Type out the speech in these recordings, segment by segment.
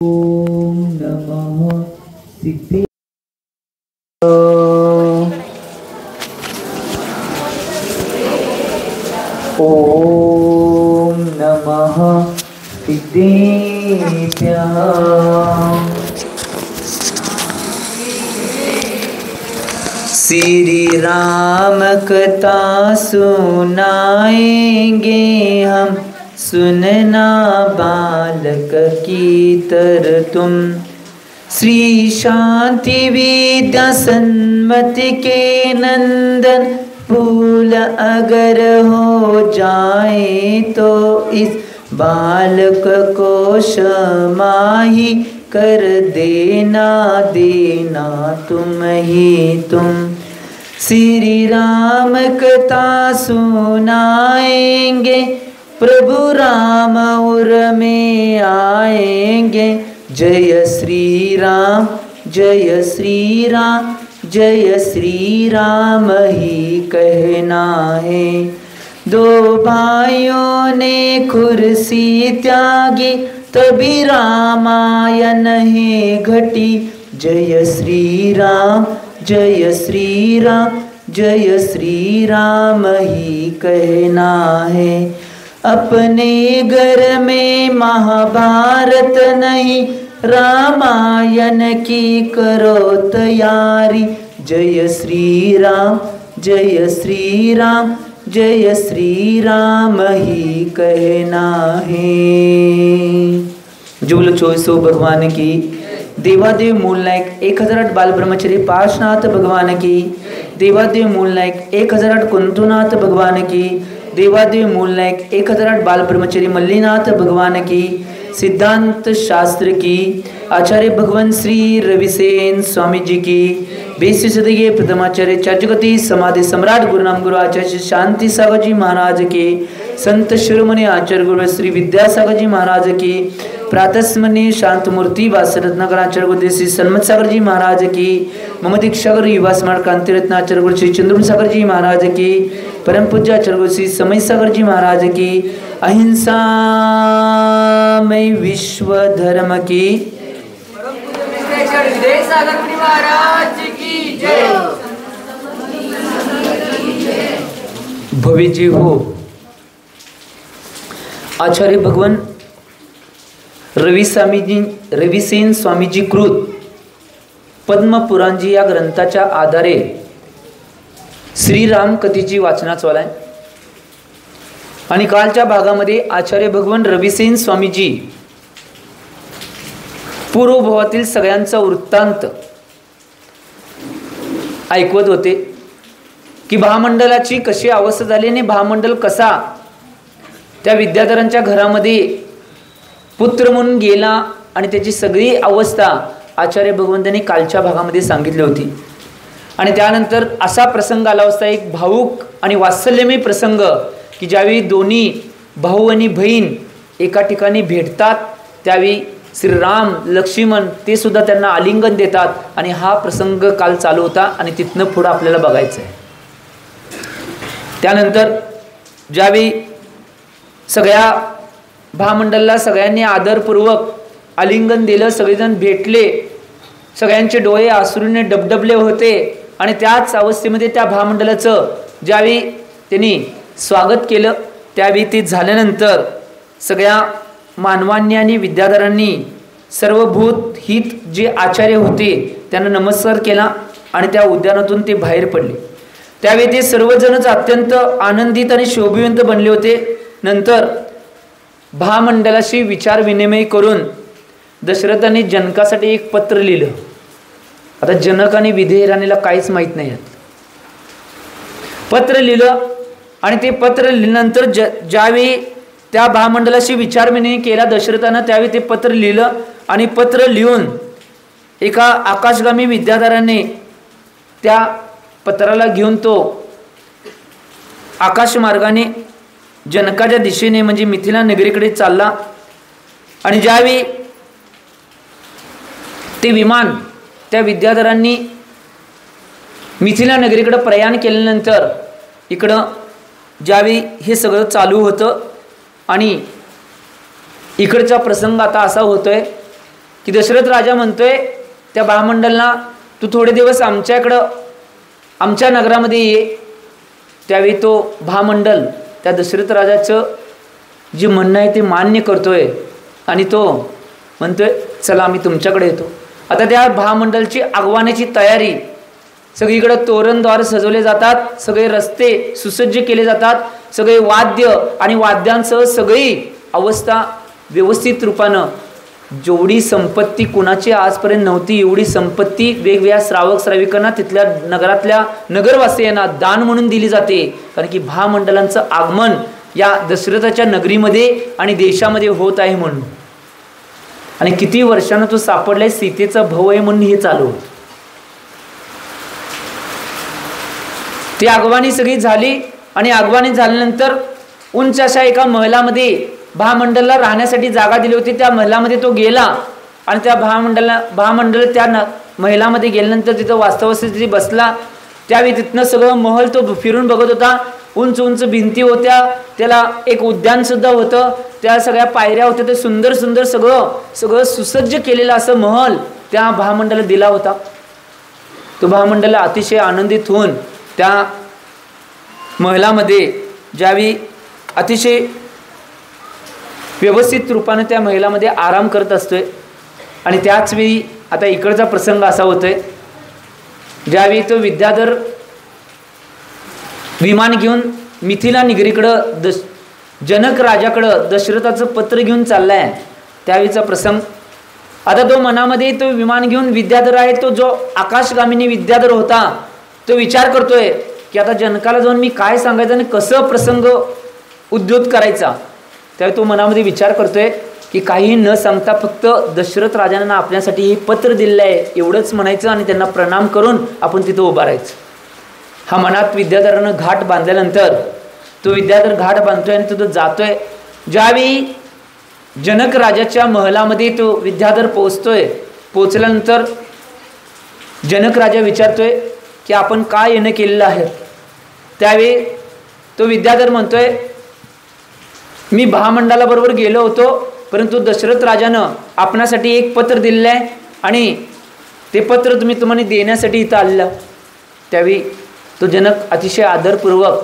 ओम नमः सिद्धे ओम नमः सिद्धेभ्यः। श्री राम कथा सुनाएंगे हम, सुनना बालक की तर तुम। श्री शांति विद्या सन्मति के नंदन, फूल अगर हो जाए तो इस बालक को क्षमा ही कर देना, देना तुम ही तुम। श्री राम कथा सुनाएंगे, प्रभु राम उर में आएंगे। जय श्री राम, जय श्री राम, जय श्री राम ही कहना है। दो भाइयों ने कुर्सी त्यागी, तभी रामायण है घटी। जय श्री राम, जय श्री राम, जय श्री राम ही कहना है। अपने घर में महाभारत नहीं, रामायण की करो तैयारी। जय श्री राम, जय श्री राम, जय श्री राम ही कहना है। जुगल चोईसो भगवान की, देवादेव मूल नायक 1008 बाल ब्रह्मचारी पार्श्वनाथ भगवान की, देवादेव मूल नायक 1008 कुंतुनाथ भगवान की, देवादेव मूल नायक 1008 बाल ब्रह्मचारी मल्लीनाथ भगवान की, सिद्धांत शास्त्र की, आचार्य भगवान श्री रविसेन स्वामी जी की, 20 सदीय प्रथमाचार्य चार्जगति समाधि सम्राट गुरुनाम गुरु आचार्य श्री शांति सागर जी महाराज की, संत शिरोमणि आचार्य गुरु श्री विद्यासागर जी महाराज की, प्रातस्मरणीय शांत मूर्ति वासरत्नाकर आचार्य गुरु श्री सन्मत सागर जी महाराज की, मम दीक्षागर युवा स्मार्ट कांति रत्नाचार्य गुरु श्री चंद्रम सागर जी महाराज की, परम पूज्य आचार्य गुरु श्री समय सागर जी महाराज की, अहिंसा में विश्व धर्म की, भव्य जी हो। आचार्य भगवान रविसेन स्वामीजी कृत पद्म पुराणजी या ग्रंथाच्या आधारे श्रीराम कथेची वाचना चालू आहे। आणि कालच्या भागामध्ये आचार्य भगवान रविसेन स्वामीजी पूर्वभावातील सगळ्यांचा वृत्तांत ऐकवत होते की भामंडलाची कशी अवस्था झाली आणि भामंडल कसा त्या विद्याधरांच्या घरामध्ये पुत्र म्हणून गेला आणि त्याची सगळी अवस्था आचार्य भगवंतांनी कालच्या भागामध्ये सांगितली होती। आणि त्यानंतर असा प्रसंग आला असता, एक भावुक आणि वात्सल्यमय प्रसंग की ज्यावेळी दोन्ही भाऊ आणि बहीण एका ठिकाणी भेटतात, त्यावेळी श्रीराम लक्ष्मण ते सुद्धा त्यांना आलिंगन देतात आणि हा प्रसंग काल चालू होता आणि तिथनं पुढे आपल्याला बघायचं आहे। त्यानंतर ज्यावेळी सगळ्या भामंडलला सगळ्यांनी आदरपूर्वक आलिंगन दिलं, सगळेजण भेटले, सगळ्यांचे डोळे अश्रूने डबडबले होते आणि त्याच अवस्थेमध्ये त्या भामंडलाचं ज्यावेळी त्यांनी स्वागत केलं, त्यावेळी ते झाल्यानंतर सगळ्या मानवांनी आणि विद्याधरांनी सर्वभूत हित जे आचार्य होते त्यांना नमस्कार केला आणि त्या उद्यानातून ते बाहेर पडले। त्यावेळी ते सर्वजणच अत्यंत आनंदित आणि शोभिवंत बनले होते। नंतर भामंडलाशी विचार विनिमय करून दशरथाने जनकासाठी एक पत्र लिहिलं। आता जनक आणि विधेय राणीला काहीच माहीत नाही, पत्र लिहिलं आणि ते पत्र लिहिल्यानंतर ज्यावेळी त्या भामंडलाशी विचार विनिमय केला दशरथानं, त्यावेळी ते पत्र लिहिलं आणि पत्र लिहून एका आकाशगामी विद्याधराने त्या पत्राला घेऊन तो आकाश मार्गाने जनकाच्या दिशेने म्हणजे मिथिला नगरीकडे चालला। आणि ज्यावेळी ते विमान त्या विद्याधरांनी मिथिला नगरीकडे प्रयाण केल्यानंतर इकडं ज्यावेळी हे सगळं चालू होतं आणि इकडचा प्रसंग आता असा होतोय की दशरथ राजा म्हणतोय त्या महामंडलला, तू थोडे दिवस आमच्याकडं आमच्या नगरामध्ये ये. त्यावेळी तो महामंडल त्या दशरथ राजाचं जे म्हणणं आहे ते मान्य करतोय आणि तो म्हणतोय चला आम्ही तुमच्याकडे येतो. आता त्या महामंडलची आगवानाची तयारी, सगळीकडे तोरणद्वार सजवले जातात, सगळे रस्ते सुसज्ज केले जातात, सगळे वाद्य आणि वाद्यांसह सगळी अवस्था व्यवस्थित रूपानं, जेवढी संपत्ती कुणाची आजपर्यंत नव्हती एवढी संपत्ती वेगवेगळ्या श्रावक श्राविकांना तिथल्या नगरातल्या नगरवासियांना दान म्हणून दिली जाते. कारण की महामंडलांचं आगमन या दशरथाच्या नगरीमध्ये आणि देशामध्ये होत आहे म्हणून. आणि किती वर्षानं तो सापडलाय, सीतेचा भाऊ आहे म्हणून हे चालू होतं. ती आगवानी सगळी झाली आणि आगवानी झाल्यानंतर उंच अशा एका महलामध्ये महामंडलला राहण्यासाठी जागा दिली होती. त्या महलामध्ये तो गेला आणि त्या महामंडल त्या महलामध्ये गेल्यानंतर तिथं वास्तवस्थिती बसला. त्यावेळी तिथनं सगळं महल तो फिरून बघत होता. उंच उंच भिंती होत्या, त्याला एक उद्यान सुद्धा होतं, त्या सगळ्या पायऱ्या होत्या, ते सुंदर सुंदर सगळं सुसज्ज केलेलं असं महल त्या महामंडलाला दिला होता. तो महामंडल अतिशय आनंदित होऊन त्या महलामध्ये ज्यावेळी अतिशय व्यवस्थित रूपाने त्या महिलामध्ये आराम करत असतोय. आणि त्याच वेळी आता इकडचा प्रसंग असा होतोय, ज्यावेळी तो विद्याधर विमान घेऊन मिथिला नगरीकडं जनक राजाकडं दशरथाचं पत्र घेऊन चाललाय, त्यावेळीचा प्रसंग. आता तो मनामध्ये तो विमान घेऊन विद्याधर आहे, तो जो आकाशगामिनी विद्याधर होता, तो विचार करतोय की आता जनकाला जाऊन मी काय सांगायचं आणि कसं प्रसंग उद्योत करायचा. त्यावेळी तो मनामध्ये विचार करतोय की काही न सांगता फक्त दशरथ राजांना आपल्यासाठी हे पत्र दिलेलं आहे एवढंच म्हणायचं आणि त्यांना प्रणाम करून आपण तिथं उभा राहायचं. हा मनात विद्याधरानं घाट बांधल्यानंतर तो विद्याधर घाट बांधतोय आणि तिथं जातोय. ज्यावेळी जनक राजाच्या महलामध्ये तो विद्याधर पोचल्यानंतर जनक राजा विचारतोय की आपण काय येणं केलेलं आहे. त्यावेळी तो विद्याधर म्हणतोय मी महामंडलाबरोबर गेलो होतो, परंतु दशरथ राजानं आपणासाठी एक पत्र दिलेलं आहे आणि ते पत्र तुम्हाला देण्यासाठी इथं आलेलं. त्यावेळी तो जनक अतिशय आदरपूर्वक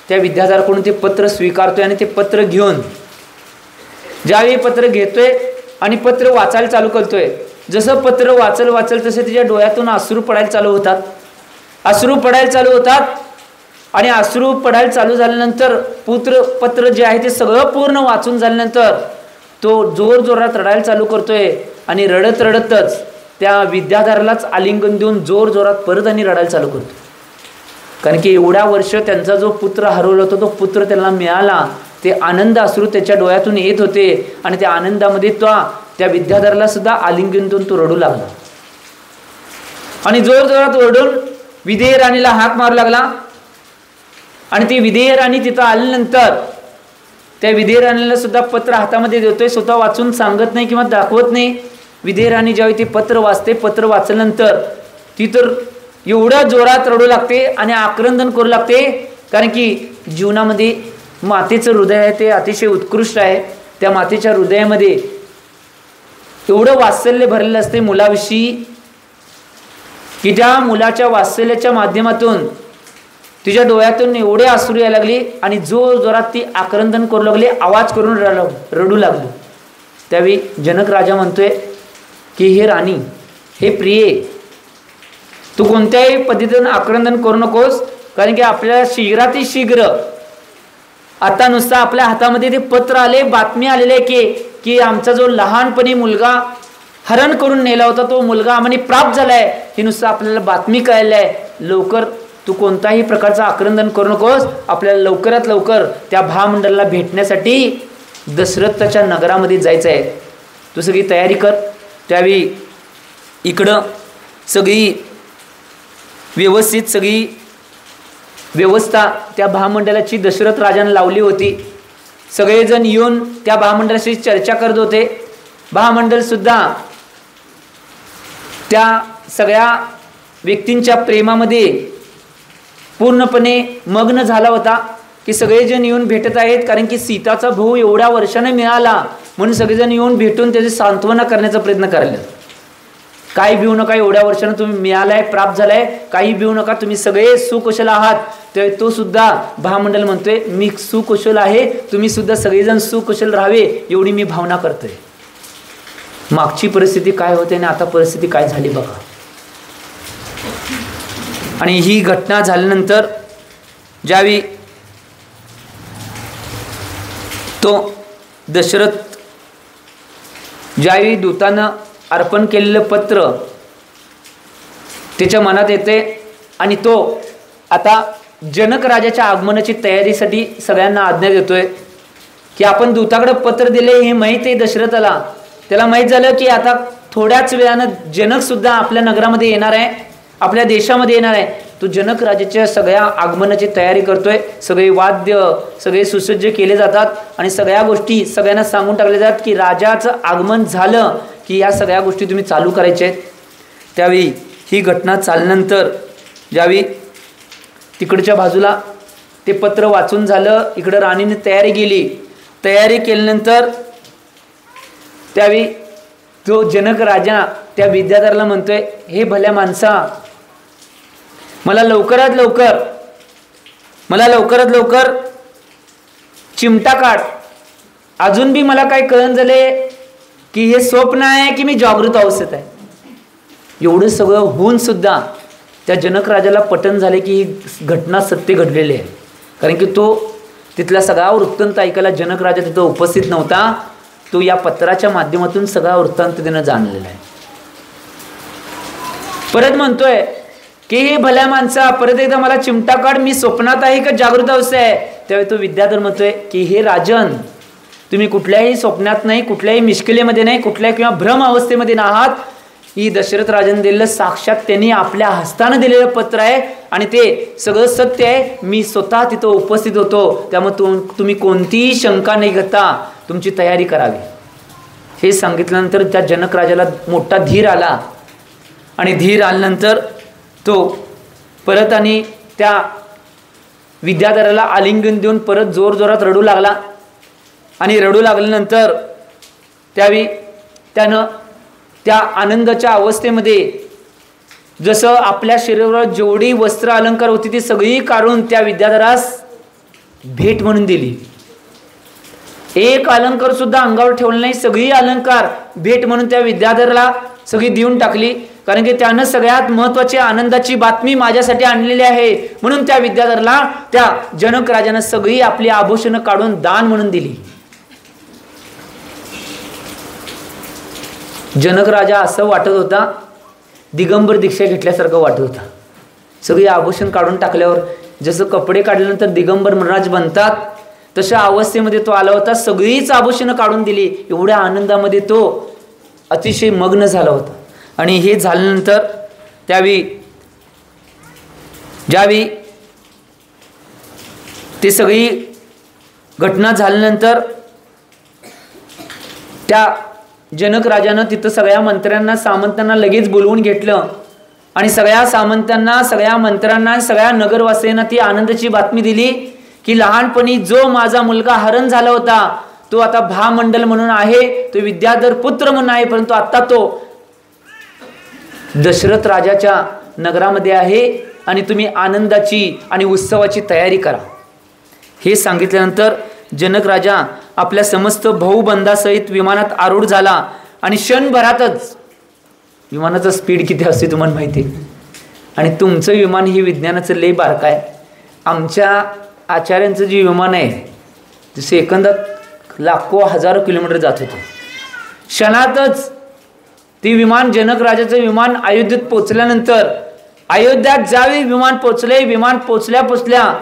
त्या विद्याधराकडून ते पत्र स्वीकारतोय आणि ते पत्र घेऊन ज्यावेळी पत्र घेतोय आणि पत्र वाचायला चालू करतोय, जसं पत्र वाचल तसे त्याच्या डोळ्यातून अश्रू पडायला चालू होतात. आणि अश्रू पडायला चालू झाल्यानंतर पत्र जे आहे ते सगळं पूर्ण वाचून झाल्यानंतर तो जोरात रडायला चालू करतोय आणि रडतच त्या विद्याधरालाच आलिंगन देऊन जोरात परत आणि रडायला चालू करतो. कारण की एवढ्या वर्ष त्यांचा जो पुत्र हरवला होता तो पुत्र त्यांना मिळाला, ते आनंद अश्रू त्याच्या डोळ्यातून येत होते आणि त्या आनंदामध्ये त्या विद्याधराला सुद्धा आलिंगन देऊन तो रडू लागला. आणि जोरात ओरडून विदेह राणीला हाक मारू लागला. आणि ती विदेह राणी तिथं आल्यानंतर त्या विदेह राणीला सुद्धा पत्र हातामध्ये देतोय, स्वतः वाचून सांगत नाही किंवा दाखवत नाही. विदेह राणी ज्यावेळी ते पत्र वाचते, पत्र वाचल्यानंतर ती तर एवढ्या जोरात रडू लागते आणि आक्रंदन करू लागते. कारण की जीवनामध्ये मातेचं हृदय आहे ते अतिशय उत्कृष्ट आहे. त्या मातेच्या हृदयामध्ये एवढं वात्सल्य भरलेलं असते मुलाविषयी की त्या मुलाच्या वात्सल्याच्या माध्यमातून तिच्या डोळ्यातून एवढे अश्रू यायला लागले आणि जोरात ती आक्रंदन करू लागली, आवाज करून रडू लागली. त्यावेळी जनक राजा म्हणतोय की हे राणी, हे प्रिये, तू कोणत्याही पद्धतीनं आक्रंदन करू नकोस. कारण की आपल्याला शीघ्राती शीघ्र आता नुसतं आपल्या हातामध्ये ते पत्र आले, बातमी आलेली आहे की आमचा जो लहानपणी मुलगा हरण करून नेला होता तो मुलगा आम्हाला प्राप्त झालाय, हे नुसतं आपल्याला बातमी कळली आहे. लवकर तू कोणताही प्रकारचं आक्रंदन करू नकोस, आपल्याला लवकरात लवकर त्या महामंडलाला भेटण्यासाठी दशरथाच्या नगरामध्ये जायचं आहे, तू सगळी तयारी कर. त्यावेळी इकडं सगळी व्यवस्था त्या महामंडलाची दशरथ राजाने लावली होती. सगळेजण येऊन त्या महामंडलाशी चर्चा करत होते. महामंडल सुद्धा त्या सगळ्या व्यक्तींच्या प्रेमामध्ये पूर्णपणे मग्न झाला होता की सगळेजण येऊन भेटत आहेत, कारण की सीताचा भाऊ एवढ्या वर्षाने मिळाला म्हणून सगळेजण येऊन भेटून त्याची सांत्वना करण्याचा प्रयत्न करायला. काही भिवू नका, एवढ्या वर्षानं तुम्ही मिळालाय, प्राप्त झालाय, काही भिवू नका, तुम्ही सगळे सुकुशल आहात. तो सुद्धा महामंडल म्हणतोय मी सुकुशल आहे, तुम्ही सुद्धा सगळेजण सुकुशल राहावे एवढी मी भावना करतोय. मागची परिस्थिती काय होते आणि आता परिस्थिती काय झाली बघा. आणि ही घटना झाल्यानंतर ज्यावेळी तो दशरथ ज्यावेळी दूतानं अर्पण केलेलं पत्र त्याच्या मनात येते आणि तो आता जनक राजाच्या आगमनाची तयारीसाठी सगळ्यांना आज्ञा देतोय की आपण दूताकडे पत्र दिले हे माहीत आहे दशरथाला. त्याला माहीत झालं की आता थोड्याच वेळानं जनक सुद्धा आपल्या नगरामध्ये येणार आहे, आपल्या देशामध्ये येणार आहे. तो जनक राजाच्या सगळ्या आगमनाची तयारी करतोय. सगळे वाद्य सगळे सुसज्ज केले जातात आणि सगळ्या गोष्टी सगळ्यांना सांगून टाकल्या जातात की राजाचं आगमन झालं की या सगळ्या गोष्टी तुम्ही चालू करायच्या आहेत. त्यावेळी ही घटना चालल्यानंतर ज्यावेळी तिकडच्या बाजूला ते पत्र वाचून झालं, इकडं राणीने तयारी केली. तयारी केल्यानंतर त्यावेळी तो जनक राजा त्या विद्याधराला म्हणतोय, हे भल्या माणसा, मला लवकरात लवकर चिमटा काढ. अजून बी मला काय कळण झाले की हे स्वप्न आहे की मी जागृत अवस्थेत आहे. एवढं सगळं होऊन सुद्धा त्या जनक राजाला पटन झाले की ही घटना सत्य घडलेली आहे, कारण की तो तिथला सगळा वृत्तांत ऐकायला जनक राजा तिथं उपस्थित नव्हता. तो या पत्राच्या माध्यमातून सगळा वृत्तांत त्यानं जाणलेला आहे. परत म्हणतोय की हे भल्या माणसा, परत एकदा मला चिमटा काढ, मी स्वप्नात आहे का जागृत अवस्था आहे. त्यावेळी तो विद्याधर म्हणतोय की हे राजन, तुम्ही कुठल्याही स्वप्नात नाही, कुठल्याही मिश्किलेमध्ये नाही, कुठल्याही किंवा भ्रम अवस्थेमध्ये नाहात. ही दशरथ राजाने दिलेलं साक्षात त्यांनी आपल्या हस्तानं दिलेलं पत्र आहे आणि ते सगळं सत्य आहे. मी स्वतः तिथं उपस्थित होतो, त्यामुळे तुम्ही कोणतीही शंका नाही घेता तुमची तयारी करावी. हे सांगितल्यानंतर त्या जनक राजाला मोठा धीर आला आणि धीर आल्यानंतर तो परत आणि त्या विद्याधराला आलिंगन देऊन परत जोरजोरात रडू लागला. आणि रडू लागल्यानंतर त्यावेळी त्यानं त्या आनंदाच्या अवस्थेमध्ये जसं आपल्या शरीरावर जेवढी वस्त्र अलंकार होती ती सगळी काढून त्या विद्याधरास भेट म्हणून दिली. एक अलंकार सुद्धा अंगावर ठेवला नाही, सगळी अलंकार भेट म्हणून त्या विद्याधराला सगळी देऊन टाकली. कारण की त्यानं सगळ्यात महत्वाची आनंदाची बातमी माझ्यासाठी आणलेली आहे म्हणून त्या विद्याधराला त्या जनक राजानं सगळी आपली आभूषणं काढून दान म्हणून दिली. जनक राजा असं वाटत होता दिगंबर दीक्षा घेतल्यासारखं वाटत होता. सगळी आभूषण काढून टाकल्यावर जसं कपडे काढल्यानंतर दिगंबर महाराज बनतात तशा अवस्थेमध्ये तो आला होता. सगळीच आभूषणं काढून दिली. एवढ्या आनंदामध्ये तो अतिशय मग्न झाला होता. आणि हे झाल्यानंतर त्यावेळी ज्यावेळी ती सगळी घटना झाल्यानंतर त्या जनक राजानं तिथं सगळ्या मंत्र्यांना सामंतांना लगेच बोलवून घेतलं आणि सगळ्या सामंतांना सगळ्या मंत्र्यांना सगळ्या नगरवासियांना ती आनंदाची बातमी दिली की लहानपणी जो माझा मुलगा हरण झाला होता तो आता भामंडल म्हणून आहे, तो विद्याधर पुत्र म्हणून आहे, परंतु आता तो दशरथ राजाच्या नगरामध्ये आहे आणि तुम्ही आनंदाची आणि उत्सवाची तयारी करा. हे सांगितल्यानंतर जनक राजा आपल्या समस्त भाऊबंदासहित विमानात आरूढ झाला आणि क्षणभरातच विमानाचं स्पीड किती असते तुम्हाला माहिती आहे. आणि तुमचं विमान हे विज्ञानाचं लय बारक आहे. आमच्या आचार्यांचं जे विमान आहे ते सेकंदात लाखो हजारो किलोमीटर जात होतं. क्षणातच ती विमान जनक राजाचं विमान अयोध्येत पोचल्यानंतर अयोध्यात ज्यावेळी विमान पोचले, विमान पोचल्या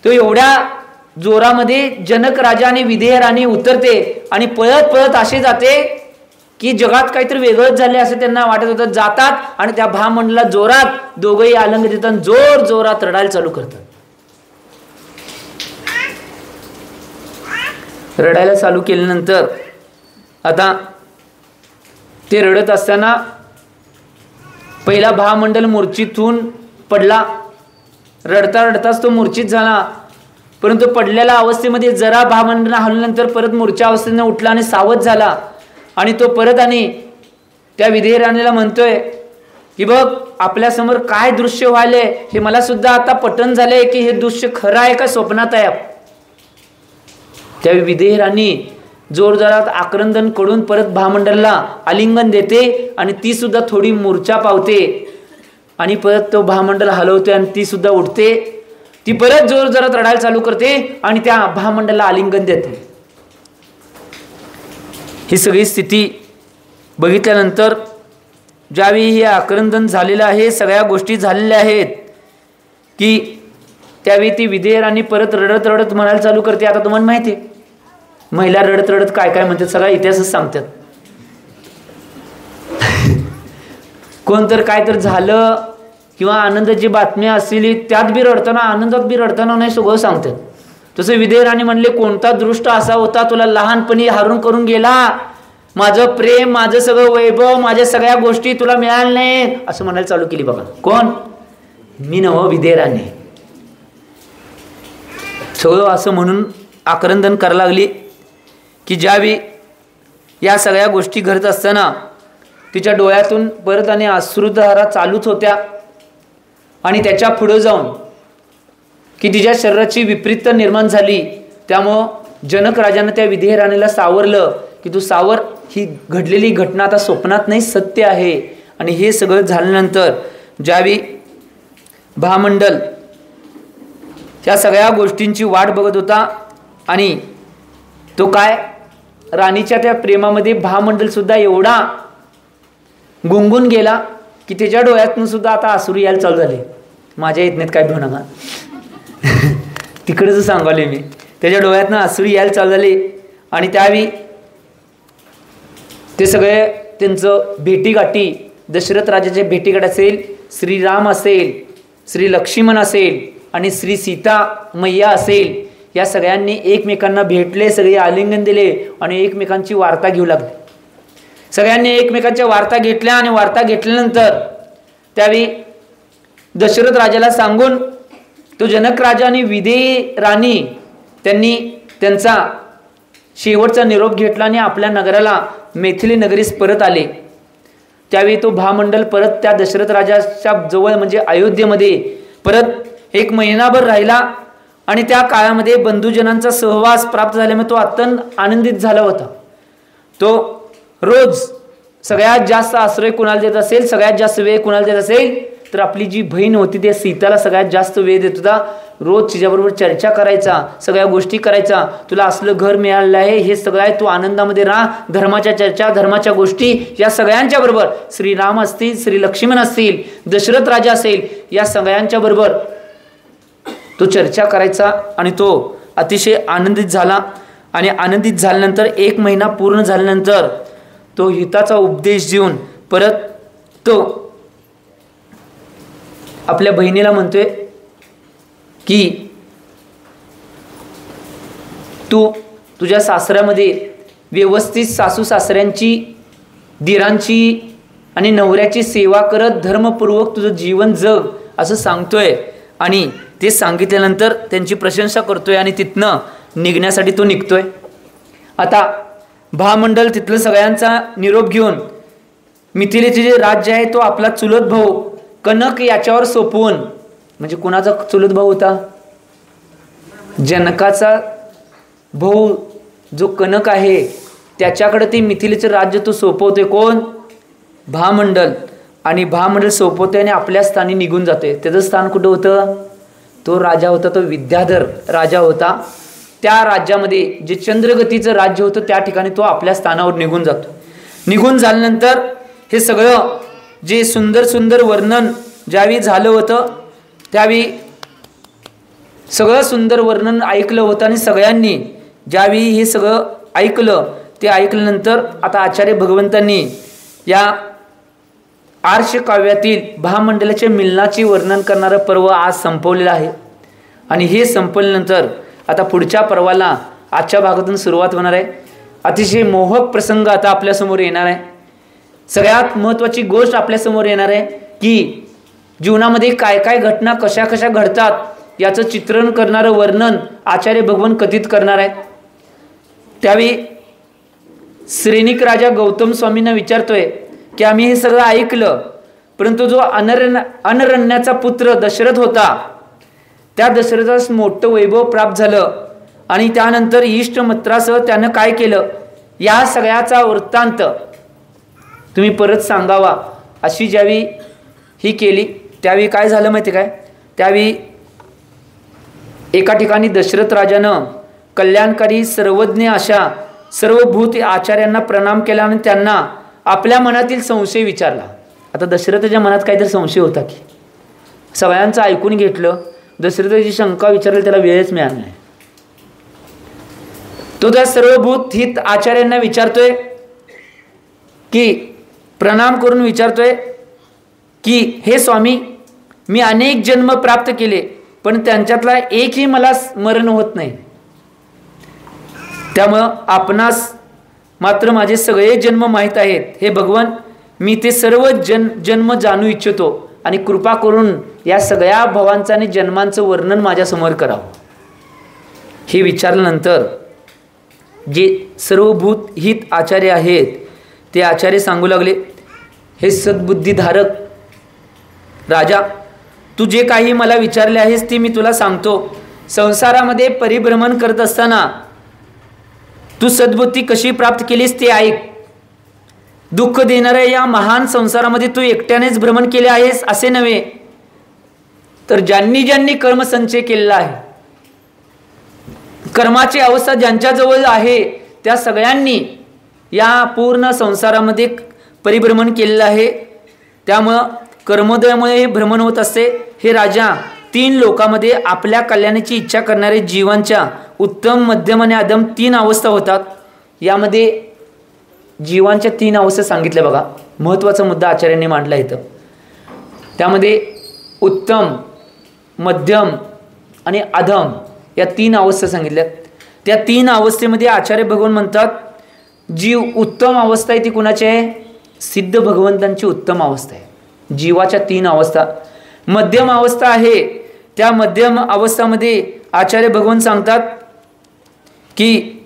तो एवढ्या जोरामध्ये जनक राजा आणि विदेह राणी उतरते आणि पळत पळत असे जाते की जगात काहीतरी वेगळंच झाले असं त्यांना वाटत होतं. जातात आणि त्या भामंडला जोरात दोघंही आलंग देतात, जोर जोरात रडायला चालू करतात. रडायला चालू केल्यानंतर आता ते रडत असताना पहिला भामंडल मूर्छितून पडला. रडता रडताच तो मूर्छित झाला परंतु पडलेल्या अवस्थेमध्ये जरा भामंडळ हलल्यानंतर परत मूर्छा अवस्थेने उठला आणि सावध झाला आणि तो परत आणि त्या विधेय राणीला म्हणतोय की बघ आपल्यासमोर काय दृश्य व्हायले हे मला सुद्धा आता पटन झालंय की हे दृश्य खरं आहे का स्वप्नात आहे. त्या विधेय राणी जोरजोरात आक्रंदन करून परत भामंडलला आलिंगन देते आणि ती सुद्धा थोडी मूर्छा पावते आणि परत तो भामंडल हलवते आणि ती सुद्धा उठते. ती परत जोरजोरात रडायला चालू करते आणि त्या भामंडलला आलिंगन देते. ही सगळी स्थिती बघितल्यानंतर ज्यावेळी हे आक्रंदन झालेलं आहे, सगळ्या गोष्टी झालेल्या आहेत की त्यावेळी ती विधेय राणी परत रडत रडत म्हणायला चालू करते. आता तुम्हाला माहिती आहे महिला रडत रडत काय काय म्हणतात, सगळा इतिहासच सांगतात. कोणतर काय तर झालं किंवा आनंदाची बातमी असली त्यात बी रडताना आनंदात बी रडताना नाही सगळं सांगतात. तसं विधेय राणी म्हणले कोणता दृष्ट असा होता तुला लहानपणी हरून करून गेला, माझं प्रेम माझं सगळं वैभव माझ्या सगळ्या गोष्टी तुला मिळाल्या नाही असं म्हणायला चालू केली. बघा कोण, मी नव विधेय राणी. सगळं असं म्हणून आक्रंदन करायला लागली की ज्यावेळी या सगळ्या गोष्टी घडत असताना तिच्या डोळ्यातून परत आणि अश्रुधारा चालूच होत्या आणि त्याच्या पुढे जाऊन की तिच्या शरीराची विपरीतता निर्माण झाली. त्यामुळं जनक राजानं त्या विधेय राणीला सावरलं की तू सावर, ही घडलेली घटना आता स्वप्नात नाही सत्य आहे. आणि हे सगळं झाल्यानंतर ज्यावेळी भामंडल त्या सगळ्या गोष्टींची वाट बघत होता आणि तो काय राणीच्या त्या प्रेमामध्ये भामंडल सुद्धा एवढा गुंगून गेला की त्याच्या डोळ्यातून सुद्धा आता अश्रू यायला चालू झाले. माझ्या इथनेत काय घेऊ नका तिकडेच सांगाले मी, त्याच्या डोळ्यातनं अश्रू यायला चालू झाले. आणि त्यावेळी ते सगळे त्यांचं भेटीगाठी, दशरथ राजाचे भेटीगाठ असेल, श्रीराम असेल, श्री लक्ष्मण असेल आणि श्री सीता मैया असेल, या सगळ्यांनी एकमेकांना भेटले, सगळे आलिंगन दिले आणि एकमेकांची वार्ता घेऊ लागले. सगळ्यांनी एकमेकांच्या वार्ता घेतल्या आणि वार्ता घेतल्यानंतर त्यावेळी दशरथ राजाला सांगून तो जनक राजा आणि विधेय राणी त्यांनी त्यांचा शेवटचा निरोप घेतला आणि आपल्या नगराला मैथिली नगरीस परत आले. त्यावेळी तो भामंडल परत त्या दशरथ राजाच्या जवळ म्हणजे अयोध्येमध्ये परत 1 महिनाभर राहिला आणि त्या काळामध्ये बंधुजनांचा सहवास प्राप्त झाल्यामुळे तो अत्यंत आनंदित झाला होता. तो रोज सगळ्यात जास्त आश्रय कुणाला देत असेल, सगळ्यात जास्त वेळ कुणाला देत असेल तर आपली जी बहीण होती त्या सीताला सगळ्यात जास्त वेळ देत होता. रोज तिच्याबरोबर चर्चा करायचा, सगळ्या गोष्टी करायचा. तुला असलं घर मिळालेलं आहे, हे सगळं आहे, तू आनंदामध्ये राहा. धर्माच्या चर्चा, धर्माच्या गोष्टी या सगळ्यांच्या बरोबर, श्रीराम असतील, श्री लक्ष्मण असतील, दशरथ राजा असेल, या सगळ्यांच्या बरोबर तो चर्चा करायचा आणि तो अतिशय आनंदित झाला. आणि आनंदित झाल्यानंतर 1 महिना पूर्ण झाल्यानंतर तो हिताचा उपदेश देऊन परत तो आपल्या बहिणीला म्हणतोय की तू तुझ्या सासऱ्यामध्ये व्यवस्थित सासू सासऱ्यांची, दिरांची आणि नवऱ्याची सेवा करत धर्मपूर्वक तुझं जीवन जग असं सांगतोय. आणि ते सांगितल्यानंतर त्यांची प्रशंसा करतोय आणि तिथनं निघण्यासाठी तो निघतोय. आता भामंडल तिथलं सगळ्यांचा निरोप घेऊन मिथिलेचे जे राज्य आहे तो आपला चुलत भाऊ कनक याच्यावर सोपवून, म्हणजे कुणाचा चुलत भाऊ होता? जनकाचा भाऊ जो कनक आहे त्याच्याकडे ते मिथिलेचं राज्य तो सोपवतोय. कोण? भामंडल. आणि भामंडल सोपवतोय आणि आपल्या स्थानी निघून जातोय. त्याचं स्थान कुठं होतं? तो राजा होता, तो विद्याधर राजा होता. त्या राज्यामध्ये जे चंद्रगतीचं राज्य होतं त्या ठिकाणी तो आपल्या स्थानावर निघून जातो. निघून झाल्यानंतर हे सगळं जे सुंदर सुंदर वर्णन ज्यावेळी झालं होतं त्यावेळी सगळं सुंदर वर्णन ऐकलं होतं आणि सगळ्यांनी ज्यावेळी हे सगळं ऐकलं ते ऐकल्यानंतर आता आचार्य भगवंतांनी या आर्ष काव्यातील भामंडलाच्या मिलनाचे वर्णन करणारं पर्व आज संपवलेलं आहे. आणि हे संपल्यानंतर आता पुढच्या पर्वाला आजच्या भागातून सुरुवात होणार आहे. अतिशय मोहक प्रसंग आता आपल्यासमोर येणार आहे. सगळ्यात महत्त्वाची गोष्ट आपल्यासमोर येणार आहे की जीवनामध्ये काय काय घटना कशा कशा घडतात याचं चित्रण करणारं वर्णन आचार्य भगवान कथित करणार आहेत. त्यावेळी श्रेणिक राजा गौतम स्वामींना विचारतोय की आम्ही हे सगळं ऐकलं, परंतु जो अनरण्याचा पुत्र दशरथ होता, त्या दशरथास मोठं वैभव प्राप्त झालं आणि त्यानंतर इष्टमित्रासह त्यानं काय केलं, या सगळ्याचा वृत्तांत तुम्ही परत सांगावा अशी ज्यावेळी ही केली, त्यावेळी काय झालं माहिती काय, त्यावेळी एका ठिकाणी दशरथ राजानं कल्याणकारी सर्वज्ञ अशा सर्वभूत आचार्यांना प्रणाम केला आणि त्यांना आपल्या मनातील संशय विचारला. आता दशरथाच्या मनात काहीतरी संशय होता की सगळ्यांचं ऐकून घेतलं, दशरथाची शंका विचारली, त्याला वेळच मिळाला नाही. तो त्या सर्वभूत हित आचार्यांना विचारतोय की प्रणाम करून विचारतोय की हे स्वामी, मी अनेक जन्म प्राप्त केले पण त्यांच्यातला एकही मला स्मरण होत नाही, त्यामुळं आपणास मात्र माझे सगळे जन्म माहीत आहेत. हे भगवान, मी ते सर्व जन्म जाणू इच्छितो आणि कृपा करून या सगळ्या भवांचं आणि जन्मांचं वर्णन माझ्यासमोर करावं. हे विचारल्यानंतर जे सर्वभूत हित आचार्य आहेत ते आचार्य सांगू लागले, हे सद्बुद्धीधारक राजा, तू जे काही मला विचारले आहेस ते मी तुला सांगतो. संसारामध्ये परिभ्रमण करत असताना तू सद्बुद्धी कशी प्राप्त केलीस ते ऐक. दुःख देणाऱ्या या महान संसारामध्ये तू एकट्यानेच भ्रमण केले आहेस असे नव्हे, तर ज्यांनी ज्यांनी कर्मसंचय केलेला आहे, कर्माची अवस्था ज्यांच्याजवळ आहे त्या सगळ्यांनी या पूर्ण संसारामध्ये परिभ्रमण केलेलं आहे. त्यामुळं कर्मोदयामुळे हे भ्रमण होत असते. हे राजा, 3 लोकांमध्ये आपल्या कल्याणाची इच्छा करणारे जीवांच्या उत्तम, मध्यम आणि अधम 3 अवस्था होतात. यामध्ये जीवांच्या 3 अवस्था सांगितल्या बघा, महत्त्वाचा मुद्दा आचार्यांनी मांडला इथं. त्यामध्ये उत्तम, मध्यम आणि अधम या 3 अवस्था सांगितल्यात. त्या 3 अवस्थेमध्ये आचार्य भगवान म्हणतात, जीव उत्तम अवस्था आहे ती कुणाची आहे, सिद्ध भगवंतांची उत्तम अवस्था आहे. जीवाच्या 3 अवस्था. मध्यम अवस्था आहे, त्या मध्यम अवस्थामध्ये आचार्य भगवान सांगतात की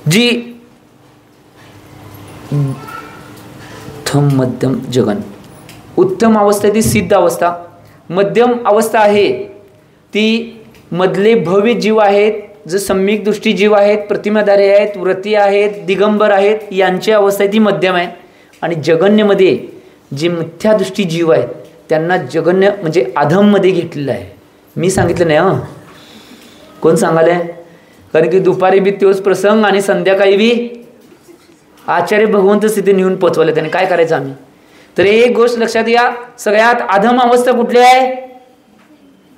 जी मध्यम जगन, उत्तम अवस्था ती सिद्ध अवस्था. मध्यम अवस्था आहे ती मधले भव्य जीव आहेत, जे सम्यक दृष्टी जीव आहेत, प्रतिमाधारी आहेत, व्रती आहेत, दिगंबर आहेत, यांची अवस्था ती मध्यम आहे. आणि जगन्यमध्ये जे मिथ्यादृष्टी जीव आहेत त्यांना जगन्य म्हणजे अधममध्ये घेतलेलं आहे. मी सांगितलं नाही हां, कोण सांगाल आहे, कारण की दुपारी बी तोच प्रसंग आणि संध्याकाळी बी आचार्य भगवंत स्थिती नेऊन पोचवले. त्याने काय करायचं आम्ही. तर एक गोष्ट लक्षात या, सगळ्यात अधम अवस्था कुठली आहे,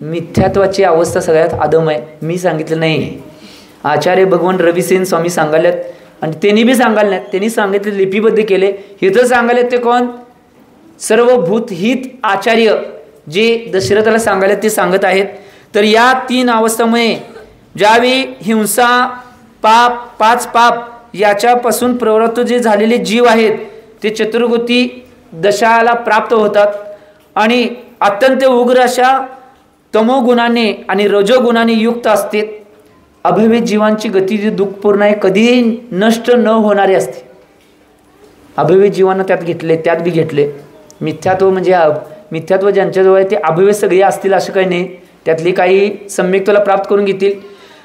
मिथ्यात्वाची अवस्था सगळ्यात अधम आहे. मी सांगितलं नाही, आचार्य भगवान रविसेन स्वामी सांगायल्यात आणि त्यांनी बी सांगायला नाहीत, त्यांनी सांगितले लिपिबद्ध केले. हे तर सांगायलेत ते कोण, सर्वभूत हित आचार्य जे दशरथाला सांगायला ते सांगत आहेत. तर या 3 अवस्थामुळे ज्यावेळी हिंसा, पाप, 5 पाप याच्यापासून प्रवृत्त जे झालेले जीव आहेत ते चतुर्गती दशाला प्राप्त होतात आणि अत्यंत उग्र अशा तमोगुणाने आणि रजोगुणाने युक्त असते. अभव्य जीवांची गती जी दुःखपूर्ण आहे, कधीही नष्ट न होणारी असते. अभव्य जीवांना त्यात घेतले, त्यात बी घेतले. मिथ्यात्व म्हणजे मिथ्यात्व ज्यांच्याजवळ आहे ते अभव्य सगळे असतील असं काही नाही, त्यातली काही सम्यक्तला प्राप्त करून घेतील.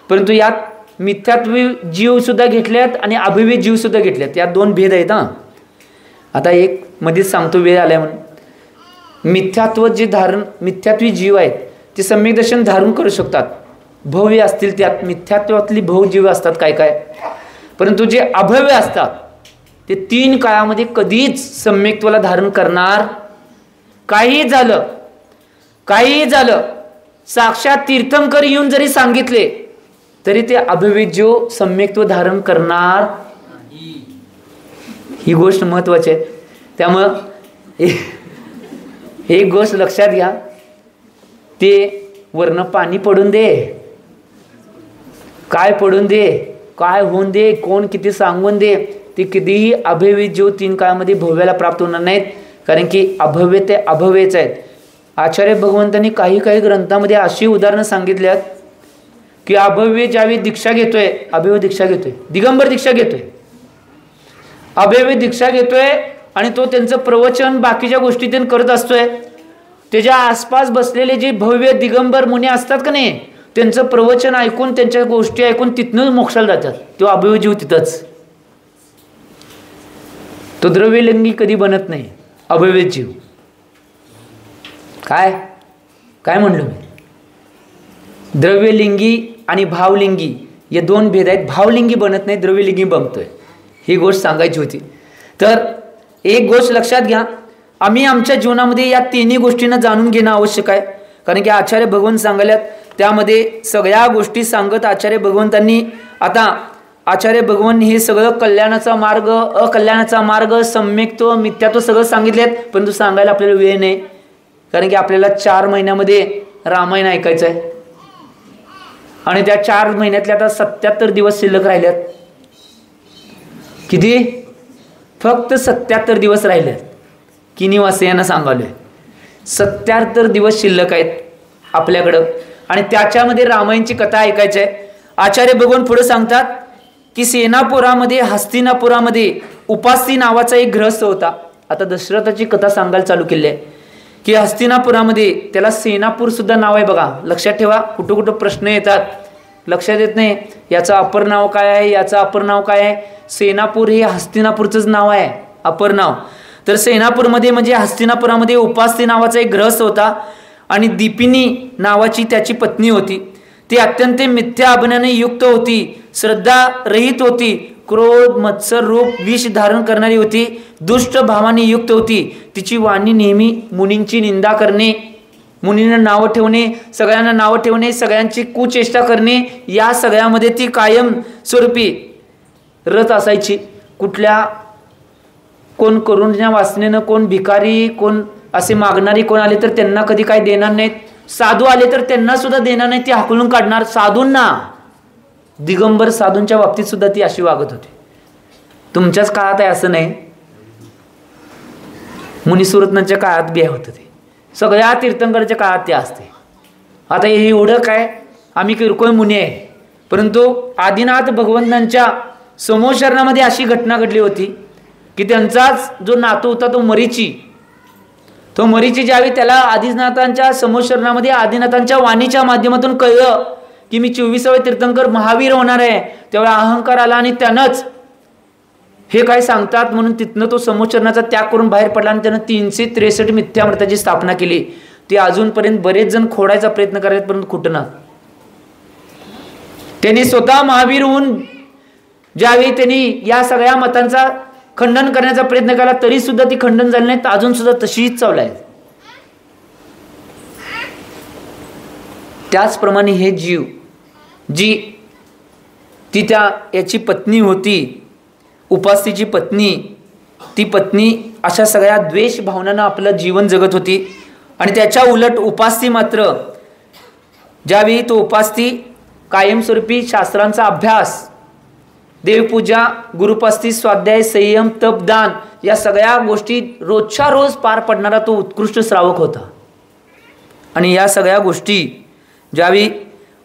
परंतु यात मिथ्यात्व जीवसुद्धा घेतल्यात आणि अभव्य जीवसुद्धा घेतल्यात. यात 2 भेद आहेत हां. आता एक मध्येच सांगतो, वेळ आलाय म्हणून. मिथ्यात्व जे मिथ्यात्वी जीव आहेत ते सम्यक दर्शन धारण करू शकतात, भव्य असतील, त्यात मिथ्यात्वातली भवजीव असतात काय काय. परंतु जे अभव्य असतात ते 3 काळामध्ये कधीच सम्यक्त्वाला धारण करणार. काही झालं साक्षात तीर्थंकर येऊन जरी सांगितले तरी ते अभव्य जीव सम्यक्त्व धारण करणार. ही गोष्ट महत्वाची आहे. त्यामुळं एक गोष्ट लक्षात घ्या, ते वरनं पाणी पडून दे, काय पडून दे, काय होऊन दे, कोण किती सांगून दे, ते कधीही अभव्य जीव 3 काळामध्ये भव्याला प्राप्त होणार नाहीत. कारण की अभव्य ते अभव्यच आहेत. आचार्य भगवंतांनी काही काही ग्रंथामध्ये अशी उदाहरणं सांगितल्यात की अभव्य ज्यावेळी दीक्षा घेतोय, अभव्य दीक्षा घेतोय, दिगंबर दीक्षा घेतोय, अभव्य दीक्षा घेतोय आणि तो त्यांचं प्रवचन बाकीच्या गोष्टी त्यांनी करत असतोय, त्याच्या आसपास बसलेले जे भव्य दिगंबर मुनी असतात का नाही, त्यांचं प्रवचन ऐकून त्यांच्या गोष्टी ऐकून तिथनंच मोक्षाला जातात. तो अभव्य जीव तिथंच. तो द्रव्यलिंगी कधी बनत नाही, अभव्य जीव. काय काय म्हणलो मी? द्रव्यलिंगी आणि भावलिंगी हे दोन भेद आहेत. भावलिंगी बनत नाही, द्रव्यलिंगी बनतोय. ही गोष्ट सांगायची होती. तर एक गोष्ट लक्षात घ्या, आम्ही आमच्या जीवनामध्ये या तिन्ही गोष्टींना जाणून घेणं आवश्यक आहे. कारण की आचार्य भगवंत सांगायल्यात त्यामध्ये सगळ्या गोष्टी सांगत आचार्य भगवंतांनी, आता आचार्य भगवंत हे सगळं कल्याणाचा मार्ग, अकल्याणाचा मार्ग, सम्यक्त्व, मिथ्यात्व सगळं सांगितलेत, परंतु सांगायला आपल्याला वेळ नाही. कारण की आपल्याला 4 महिन्यामध्ये रामायण ऐकायचं आहे आणि त्या 4 महिन्यातल्या आता 77 दिवस शिल्लक राहिल्यात. किती? फक्त 77 दिवस राहिल्यात. किनीवासी यांना सांगालोय 77 दिवस शिल्लक आहेत आपल्याकडं आणि त्याच्यामध्ये रामायणची कथा ऐकायची आहे. आचार्य भगवंत पुढे सांगतात की सेनापुरामध्ये, हस्तिनापुरामध्ये उपासी नावाचा एक गृहस्थ होता. आता दशरथाची कथा सांगायला चालू केली आहे की हस्तिनापुरामध्ये, त्याला सेनापूर सुद्धा नाव आहे बघा. लक्षात ठेवा, कुठं कुठं प्रश्न येतात, लक्षात येत नाही याचं अपर नाव काय आहे, याचं अपर नाव काय आहे. सेनापूर हे हस्तिनापूरचंच नाव आहे, अपर नाव. तर सेनापूरमध्ये म्हणजे हस्तिनापुरामध्ये उपासी नावाचा एक गृहस्थ होता आणि दीपिनी नावाची त्याची पत्नी होती. ती अत्यंत मिथ्या अभिनयाने युक्त होती, श्रद्धा रहित होती, क्रोध, मत्सर रूप विष धारण करणारी होती, दुष्ट भावाने युक्त होती. तिची वाणी नेहमी मुनींची निंदा करणे, मुनींना नावं ठेवणे, सगळ्यांना नावं ठेवणे, सगळ्यांची कुचेष्टा करणे, या सगळ्यामध्ये ती कायम स्वरूपी रत असायची. कुठल्या कोण करुणा वासनेनं, कोण भिकारी, कोण असे मागणारी कोण आले तर त्यांना कधी काय देणार नाहीत. साधू आले तर त्यांना सुद्धा देणार नाही, ती हाकलून काढणार. साधूंना, दिगंबर साधूंच्या बाबतीत सुद्धा ती अशी वागत होती. तुमच्याच काळात आहे असं नाही, मुनिसुरत्नाच्या काळात बी होत ते, सगळ्या तीर्थंकराच्या काळात ते असते. आता हे एवढं काय, आम्ही किरकोळ मुनी आहे, परंतु आदिनाथ भगवंतांच्या समोशरणामध्ये अशी घटना घडली होती की त्यांचाच जो नातू होता तो मरीची, तो मरीची ज्यावेळी त्याला आदिनाथांच्या समोशरणामध्ये आदिनाथांच्या वाणीच्या माध्यमातून कळलं की मी 24वे तीर्थंकर महावीर होणार आहे, तेव्हा अहंकार आला आणि त्यानंच हे काय सांगतात म्हणून तिथनं तो समोचरणाचा त्याग करून बाहेर पडला आणि त्यानं 363 मिथ्यामृताची स्थापना केली. ती अजूनपर्यंत बरेच जण खोडायचा प्रयत्न करायला, परंतु कुठं. त्यांनी स्वतः महावीर होऊन ज्यावेळी त्यांनी या सगळ्या मतांचा खंडन करण्याचा प्रयत्न केला तरी सुद्धा ती खंडन झाली नाही, अजून सुद्धा तशीच चालू आहे. त्याचप्रमाणे हे जीव, जी ती त्या याची पत्नी होती, उपासीची पत्नी, ती पत्नी अशा सगळ्या द्वेष भावनांना आपलं जीवन जगत होती. आणि त्याच्या उलट उपासी मात्र, ज्यावेळी तो उपासी कायमस्वरूपी शास्त्रांचा अभ्यास, देवपूजा, गुरुपास्ती, स्वाध्याय, संयम, तप, दान या सगळ्या गोष्टी रोजच्या रोज पार पडणारा तो उत्कृष्ट श्रावक होता. आणि या सगळ्या गोष्टी ज्यावेळी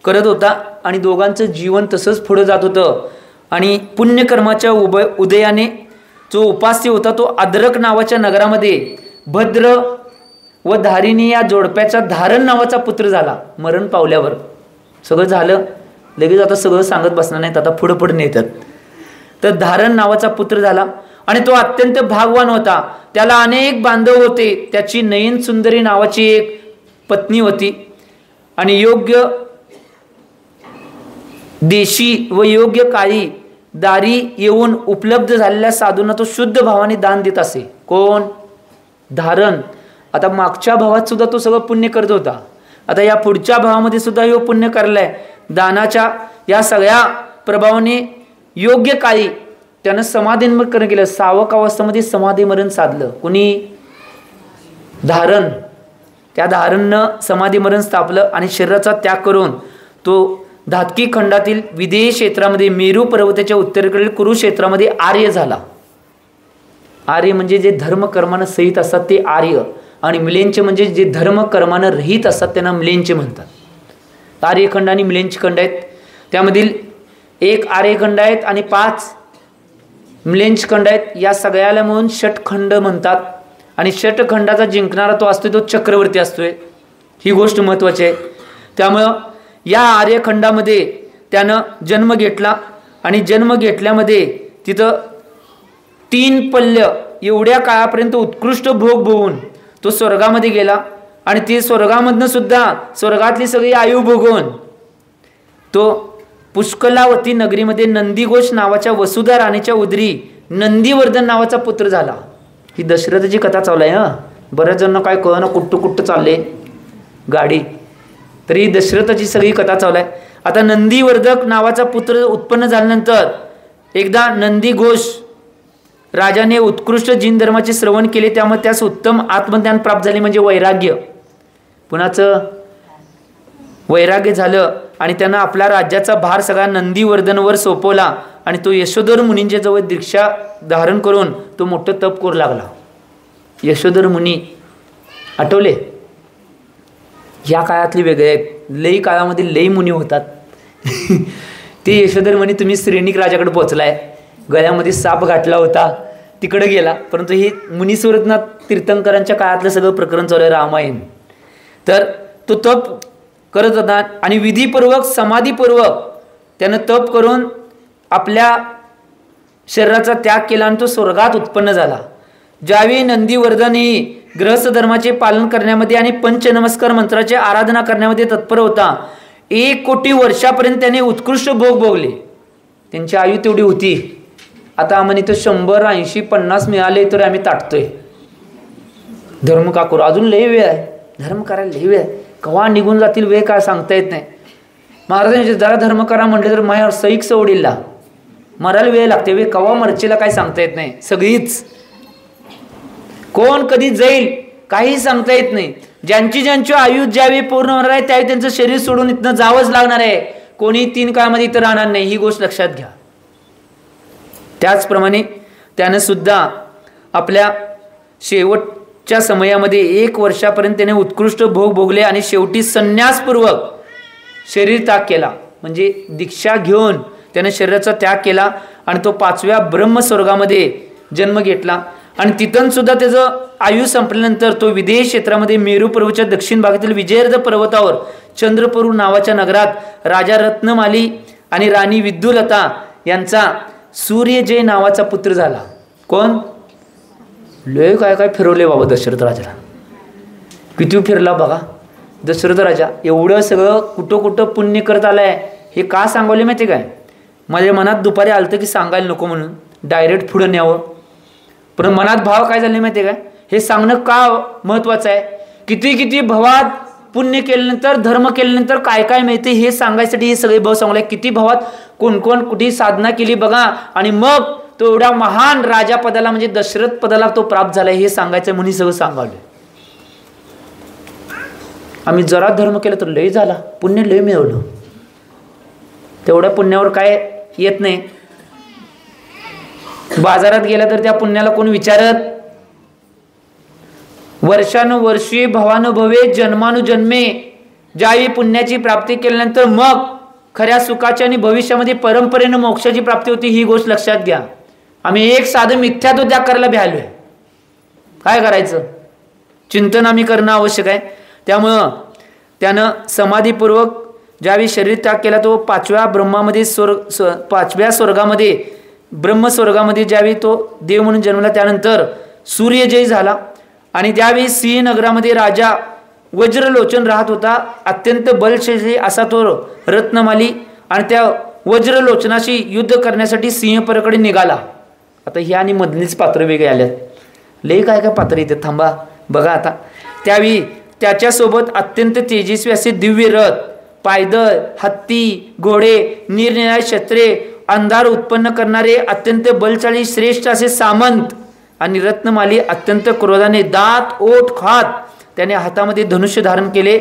करत होता आणि दोघांचं जीवन तसंच पुढं जात होतं. आणि पुण्यकर्माच्या उदयाने जो उपास्य होता तो अद्रक नावाच्या नगरामध्ये भद्र व धारिणी या जोडप्याचा धारण नावाचा पुत्र झाला. मरण पावल्यावर सगळं झालं, लगेच आता सगळं सांगत बसणार नाहीत, आता पुढं पुढे नेतात. तर धारण नावाचा पुत्र झाला आणि तो अत्यंत भागवान होता. त्याला अनेक बांधव होते. त्याची नयन सुंदरी नावाची एक पत्नी होती आणि योग्य देशी व योग्य काळी दारी येऊन उपलब्ध झालेल्या साधूंना तो शुद्ध भावाने दान देत असे. कोण? धारण. आता मागच्या भावात सुद्धा तो सगळं पुण्य करत होता, आता या पुढच्या भावामध्ये सुद्धा हे पुण्य करलाय. दानाच्या या सगळ्या प्रभावाने योग्य काळी त्यानं समाधीमरण केलं. सावक अवस्थेमध्ये समाधी मरण साधलं. कुणी? धारण. त्या धारणनं समाधी मरण स्थापलं आणि शरीराचा त्याग करून तो धातकी खंडातील विदेह क्षेत्रामध्ये मेरू पर्वताच्या उत्तरेकडील कुरुक्षेत्रामध्ये आर्य झाला. आर्य म्हणजे जे धर्म कर्मानं सहित असतात ते आर्य. आणि म्लेंच म्हणजे जे धर्म कर्मानं रहित असतात त्यांना म्लेंच म्हणतात. आर्यखंड आणि म्लेंच खंड आहेत. त्यामधील एक आर्यखंड आहेत आणि 5 म्लेंच खंड आहेत. या सगळ्याला म्हणून षटखंड म्हणतात. आणि षटखंडाचा जिंकणारा तो असतो तो चक्रवर्ती असतोय. ही गोष्ट महत्त्वाची आहे. त्यामुळं या आर्यखंडामध्ये त्यानं जन्म घेतला आणि जन्म घेतल्यामध्ये तिथं 3 पल्य एवढ्या काळापर्यंत उत्कृष्ट भोग भोगून तो स्वर्गामध्ये गेला. आणि ते स्वर्गामधनं सुद्धा स्वर्गातली सगळी आयु भोगून तो पुष्कलावती नगरीमध्ये नंदीघोष नावाच्या वसुधा राणीच्या उदरी नंदीवर्धन नावाचा पुत्र झाला. ही दशरथाची कथा चालू आहे. बऱ्याच जण काय कळना कुठं चालले गाडी, तरी दशरथाची सगळी कथा चालू आहे. आता नंदीवर्धक नावाचा पुत्र उत्पन्न झाल्यानंतर एकदा नंदीघोष राजाने उत्कृष्ट जिन धर्माचे श्रवण केले. त्यामुळे त्यास उत्तम आत्मज्ञान प्राप्त झाले म्हणजे वैराग्य. पुन्हाचं वैराग्य झालं आणि त्यानं आपला राज्याचा भार सगळा नंदीवर्धनवर सोपवला आणि तो यशोधर मुनींच्या जवळ दीक्षा धारण करून तो मोठं तप करू लागला. यशोधर मुनी आठवले? ह्या काळातले वेगळे आहेत. लई काळामध्ये लई मुनी होतात. ते यशोधर मुनी तुम्ही श्रेणिक राजाकडे पोहोचलाय, गळ्यामध्ये साप घातला होता, तिकडे गेला. परंतु हे मुनीसुरनाथ तीर्थंकरांच्या काळातलं सगळं प्रकरण चालू आहे रामायण. तर तो तप करत होता आणि विधीपूर्वक समाधीपूर्वक त्यानं तप करून आपल्या शरीराचा त्याग केला आणि तो स्वर्गात उत्पन्न झाला. ज्यावेळी नंदीवर्धन ही गृहस्थ धर्माचे पालन करण्यामध्ये आणि पंचनमस्कार मंत्राची आराधना करण्यामध्ये तत्पर होता. 1 कोटी वर्षापर्यंत त्याने उत्कृष्ट भोग भोगले. त्यांची आयु तेवढी होती. आता आम्हाला इथं 100, 80, 50 मिळाले तर आम्ही ताटतोय. धर्म का करू? अजून लय वेळ आहे. धर्म करायला लय वेळ आहे. केव्हा निघून जातील वेळ काय सांगता येत नाही. महाराजांचे जरा धर्म करा म्हटले तर माझ्या सैक सवडीला मरायला वेळ लागते. वेळ केव्हा मरचीला काय सांगता येत नाही. सगळीच कोण कधी जाईल काही सांगता येत नाही. ज्यांची आयु ज्यावेळी पूर्ण होणार आहे त्यावेळी त्यांचं शरीर सोडून इथनं जावंच लागणार आहे. कोणी 3 काळामध्ये इथं राहणार नाही. ही गोष्ट लक्षात घ्या. त्याचप्रमाणे त्यानं सुद्धा आपल्या शेवटच्या समयामध्ये 1 वर्षापर्यंत त्याने उत्कृष्ट भोग भोगले आणि शेवटी संन्यासपूर्वक शरीर त्याग केला. म्हणजे दीक्षा घेऊन त्याने शरीराचा त्याग केला आणि तो 5व्या ब्रह्मस्वर्गामध्ये जन्म घेतला. आणि तिथून सुद्धा त्याचं आयु संपल्यानंतर तो विदेश क्षेत्रामध्ये मेरू पर्वतच्या दक्षिण भागातील विजयर्ध पर्वतावर चंद्रपूर नावाच्या नगरात राजा रत्नमाली आणि राणी विद्युलता यांचा सूर्यजय नावाचा पुत्र झाला. कोण? लय काय काय फिरवले बाबा दशरथ राजाला. किती फिरला बघा दशरथ राजा. एवढं सगळं कुठं पुण्य करत आलाय. हे का सांगवले माहिती काय? माझ्या मनात दुपारी आलतं की सांगायला नको म्हणून डायरेक्ट पुढं न्यावं. पण मनात भाव काय झाले माहिती काय? हे सांगणं का महत्वाचं आहे? किती भावात पुण्य केल्यानंतर धर्म केल्यानंतर काय काय मिळते हे सांगायसाठी हे सगळे भाव सांगले. किती भावात कोण कुठे साधना केली बघा आणि मग तो एवढ्या महान राजा पदाला म्हणजे दशरथ पदाला तो प्राप्त झालाय हे सांगायचं म्हणून सगळं सांगावलं. आम्ही जरा धर्म केला तर लय झाला, पुण्य लय मिळवलं. तेवढ्या पुण्यावर काय येत नाही. बाजारात गेला तर त्या पुण्याला कोण विचारत? वर्षानुवर्षी भवानुभवे जन्मानुजन्मे ज्यावेळी पुण्याची प्राप्ती केल्यानंतर मग खऱ्या सुखाच्या आणि भविष्यामध्ये परंपरेनं मोक्षाची प्राप्ती होती. ही गोष्ट लक्षात घ्या. आम्ही एक साधं मिथ्यात्व त्याग करायला भ्यालोय. काय करायचं? चिंतन आम्ही करणं आवश्यक आहे. त्यामुळं त्यानं समाधीपूर्वक ज्यावेळी शरीर त्याग केला तो 5व्या ब्रह्मामध्ये 5व्या स्वर्गामध्ये ब्रह्मस्वर्गामध्ये ज्यावेळी तो देव म्हणून जन्मला त्यानंतर सूर्यजय झाला. आणि त्यावेळी सिंहनगरामध्ये राजा वज्रलोचन राहत होता. अत्यंत बलशाली असा तो रत्नमाली आणि त्या वज्रलोचनाशी युद्ध करण्यासाठी सिंहपराकडे निघाला. आता ही आणि मधलीच पात्र वेगळे आल्यात. लय काय काय पात्र इथे थांबा बघा. आता त्यावेळी त्याच्यासोबत अत्यंत तेजस्वी असे दिव्य रथ, पायदळ, हत्ती, घोडे, निरनिराळे शस्त्रे, अंधार उत्पन्न करणारे अत्यंत बलशाली श्रेष्ठ असे सामंत आणि रत्नमाली अत्यंत क्रोधाने दात ओठ खात त्याने हातामध्ये धनुष्य धारण केले.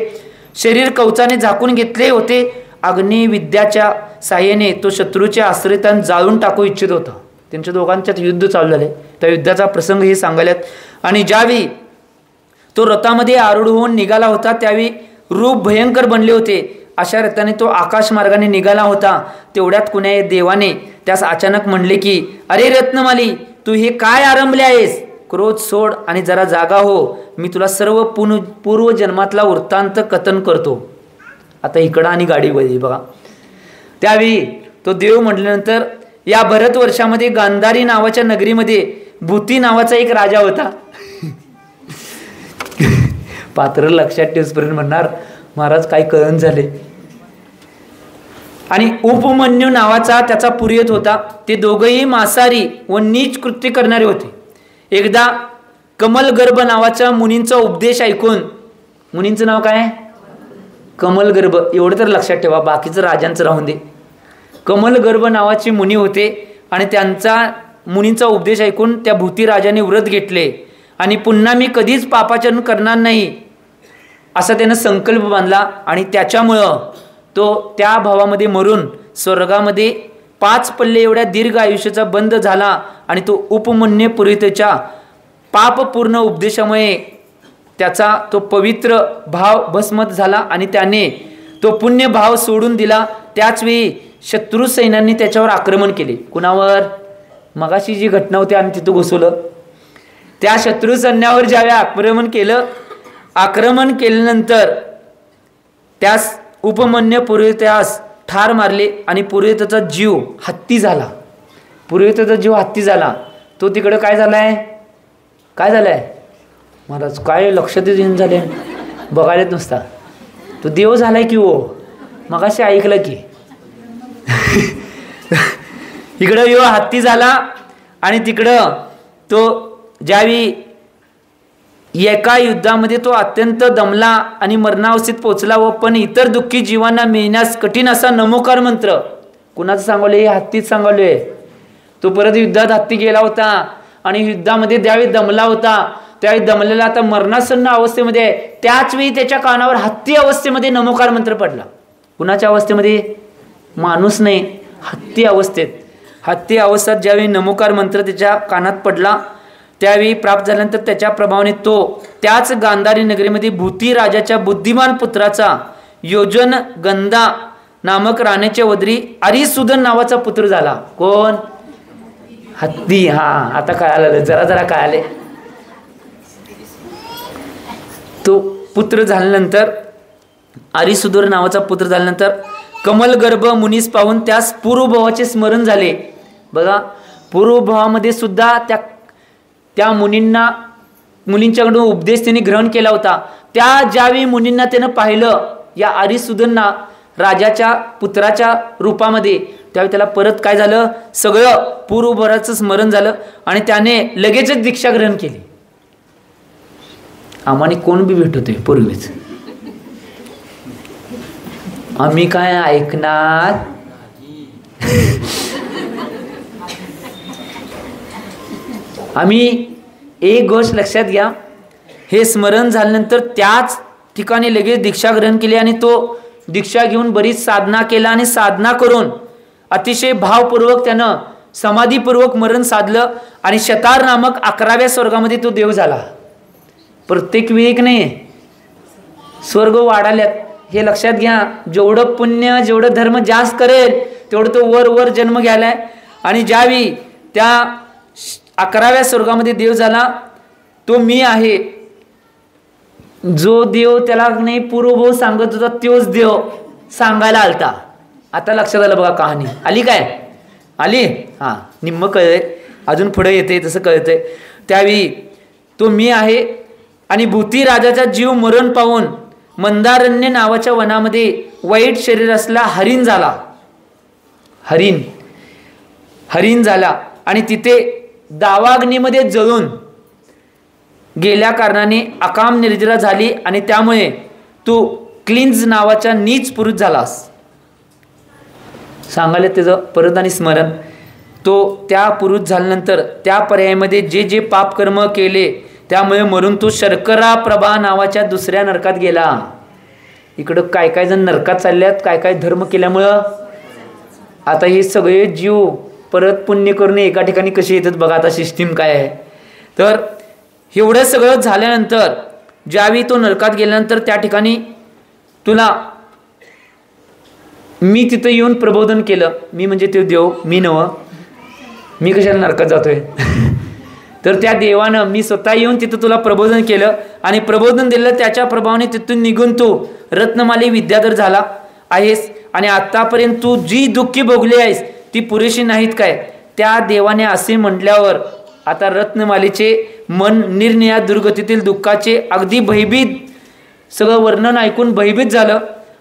शरीर कवचाने झाकून घेतले होते. अग्निविद्याच्या साह्याने तो शत्रूच्या आश्रयतान जाळून टाकू इच्छित होता. त्यांच्या दोघांच्यात युद्ध चालू झाले. त्या युद्धाचा प्रसंग हे सांगायलात. आणि ज्यावेळी तो रथामध्ये आरूढ होऊन निघाला होता, त्यावेळी रूप भयंकर बनले होते. अशा रीतीने तो आकाश मार्गाने निघाला होता. तेवढ्यात कुण्या देवाने त्यास अचानक म्हणले की, अरे रत्नमाली, तू हे काय आरंभले आहेस? क्रोध सोड आणि जरा जागा हो. मी तुला सर्व पूर्व जन्मातला वृत्तांत कथन करतो. आता इकडं आणि गाडी बघी बघा. त्यावेळी तो देव म्हटल्यानंतर या भरत वर्षामध्ये गांधारी नावाच्या नगरीमध्ये भूती नावाचा एक राजा होता. पात्र लक्षात ठेवपर्यंत म्हणणार महाराज काय कळण झाले. आणि उपमन्यू नावाचा त्याचा पुरोहित होता. ते दोघंही मांसाहारी व नीच कृत्य करणारे होते. एकदा कमलगर्भ नावाच्या मुनींचा उपदेश ऐकून, मुनींचं नाव काय? कमलगर्भ. एवढं तर लक्षात ठेवा, बाकीचं राजांचं राहून दे. कमलगर्भ नावाचे मुनी होते आणि त्यांचा मुनींचा उपदेश ऐकून त्या भूती राजाने व्रत घेतले आणि पुन्हा मी कधीच पापाचरण करणार नाही असा त्यानं संकल्प बांधला. आणि त्याच्यामुळं तो त्या भावामध्ये मरून स्वर्गामध्ये 5 पल्ले एवढ्या दीर्घ आयुष्याचा बंद झाला. आणि तो उपमन्य पुरोहिताच्या पापपूर्ण उपदेशामुळे त्याचा तो पवित्र भाव भस्मत झाला आणि त्याने तो पुण्य भाव सोडून दिला. त्याचवेळी शत्रू सैन्यांनी त्याच्यावर आक्रमण केले. कुणावर? मगाशी जी घटना होती आणि तिथं घुसवलं, त्या शत्रू सैन्यावर ज्यावेळी आक्रमण केल्यानंतर त्यास उपमन्य पुरोहितास ठार मारले आणि पुरोहिताचा जीव हत्ती झाला. तो तिकडं काय झालाय? महाराज काय लक्षात येऊन झाले, बघायलाच नुसता. तो देव झालाय की हो, मगाशी ऐकलं की. इकडं यो हत्ती झाला आणि तिकडं तो ज्यावेळी एका युद्धामध्ये तो अत्यंत दमला आणि मरणावस्थेत पोचला व पण इतर दुःखी जीवांना मिळण्यास कठीण असा नमोकार मंत्र कुणाचं सांगवले? हत्तीच सांगवले. तो परत युद्धात हत्ती गेला होता आणि युद्धामध्ये ज्यावेळी दमला होता त्यावेळी दमलेला आता मरणासन्न अवस्थेमध्ये त्याच वेळी त्याच्या कानावर हत्ती अवस्थेमध्ये नमोकार मंत्र पडला. कुणाच्या अवस्थेमध्ये? माणूस नाही, हत्ती अवस्थेत. हत्ती अवस्थेत ज्यावेळी नमोकार मंत्र त्याच्या कानात पडला त्यावेळी प्राप्त झाल्यानंतर त्याच्या प्रभावाने तो त्याच गांधारी नगरीमध्ये भूती राजाच्या बुद्धिमान पुत्राचा योजन गंधा नामक राण्याच्या वदरी अरिसुदन नावाचा पुत्र झाला. कोण? हत्ती. हा, आता कळालं, जरा कळाले. तो पुत्र झाल्यानंतर अरिसुदर नावाचा पुत्र झाल्यानंतर कमलगर्भ मुनीस पाहून त्यास पूर्वभावाचे स्मरण झाले. बघा, पूर्वभावामध्ये सुद्धा त्या मुनींच्याकडून उपदेश त्यांनी ग्रहण केला होता. त्या ज्यावेळी मुनींना त्यानं पाहिलं या अरिसुदनना राजाच्या पुत्राच्या रूपामध्ये, त्यावेळी त्याला परत काय झालं? सगळं पूर्वभराचं स्मरण झालं आणि त्याने लगेचच दीक्षा ग्रहण केली. आम्हाने कोण बी भेटतोय पूर्वीच, आम्ही काय ऐकणार? आम्ही एक गोष्ट लक्षात घ्या, हे स्मरण झाल्यानंतर त्याच ठिकाणी लगेच दीक्षा ग्रहण केली आणि तो दीक्षा घेऊन बरीच साधना केला आणि साधना करून अतिशय भावपूर्वक त्यानं समाधीपूर्वक मरण साधलं आणि शतार नामक 11व्या स्वर्गामध्ये तो देव झाला. प्रत्येक वेळी एक नाही, स्वर्ग वाढाल्यात हे लक्षात घ्या. जेवढं पुण्य जेवढं धर्म जास्त करेल तेवढं तो वर जन्म घ्यायलाय. आणि ज्यावेळी त्या 11व्या स्वर्गामध्ये देव झाला तो मी आहे. जो देव त्याला नाही पूर्वभाव सांगत होता तोच देव सांगायला आलता. आता लक्षात आलं बघा, कहाणी आली काय? आली. हां, निम्म कळतंय, अजून पुढे येते तसं कळतंय. त्यावेळी तो मी आहे आणि भूती राजाचा जीव मरण पाहून मंदारण्य नावाच्या वनामध्ये वाईट शरीर असला हरिण झाला आणि तिथे दावाग्नीमध्ये जळून गेल्या कारणाने अकाम निर्जरा झाली आणि त्यामुळे तू क्लिंज नावाच्या नीच पुरुष झालास. सांगायला त्याचं परत आणि स्मरण. तो त्या पुरुष झाल्यानंतर त्या पर्यायामध्ये जे पापकर्म केले त्यामुळे मरून तो शर्करा प्रभा नावाच्या दुसऱ्या नरकात गेला. इकडं काय जण नरकात चालल्यात, काय धर्म केल्यामुळं. आता हे सगळे जीव परत पुण्य करून एका ठिकाणी कसे येतात बघा. आता सिस्टीम काय आहे तर एवढं सगळं झाल्यानंतर ज्यावेळी तो नरकात गेल्यानंतर त्या ठिकाणी तुला मी तिथं येऊन प्रबोधन केलं, मी म्हणजे ते देव, मी नव, मी कशाला नरकात जातोय तर त्या देवानं मी स्वतः येऊन तिथं तुला प्रबोधन केलं आणि प्रबोधन दिलं, त्याच्या प्रभावाने तिथून निघून तू रत्नमाली विद्याधर झाला आहेस आणि आत्तापर्यंत तू जी दुःखी भोगली आहेस ती पुरेशी नाहीत काय? त्या देवाने असे म्हटल्यावर आता रत्नमालीचे मन निरनिया दुर्गतीतील दुःखाचे अगदी भयभीत, सगळं वर्णन ऐकून भयभीत झालं